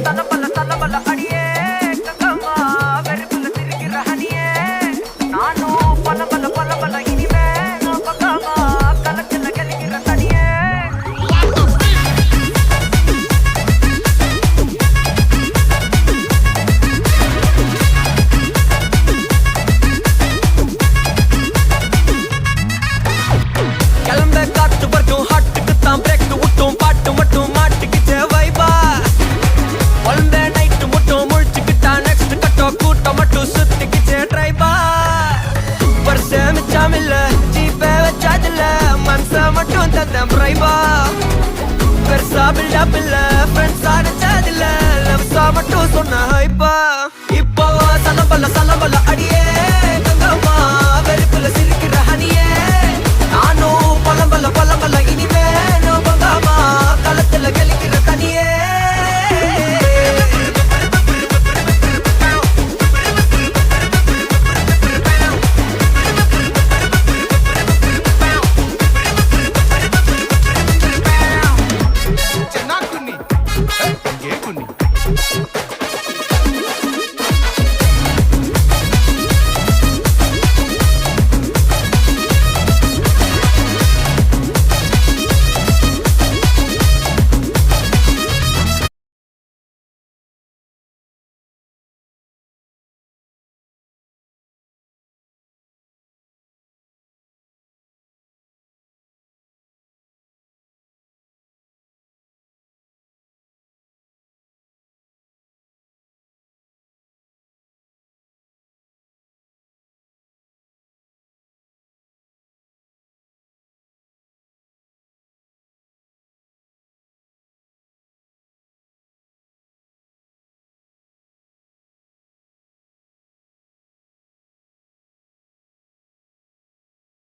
தலபல அடியே கங்கம்மா வெறுப்புல திரிகிற ஹனியே நானும் பல இனிமே பக்காமா கலத்துல கலிக்கிற தனியே கிளம்ப காத்து வரைக்கும் ஹாட்டுக்கு தான் பிரேக் விட்டும் பாட்டு மட்டும் மாட்டுக்கிச்சே வைபா ஒழுந்த நைட்டு மட்டும் முழிச்சுக்கிட்டா நெக்ஸ்ட் கட்டோ கூட்டம் மட்டும் சுத்திக்கிச்சே ட்ரைபா வருஷ மிச்சாமில்ல ஜீப்பே வச்சாதில்ல மனச மட்டும் தந்தேன் பிரைபா பெருசா பில்டப் இல்ல ஃப்ரெண்ட்ஸா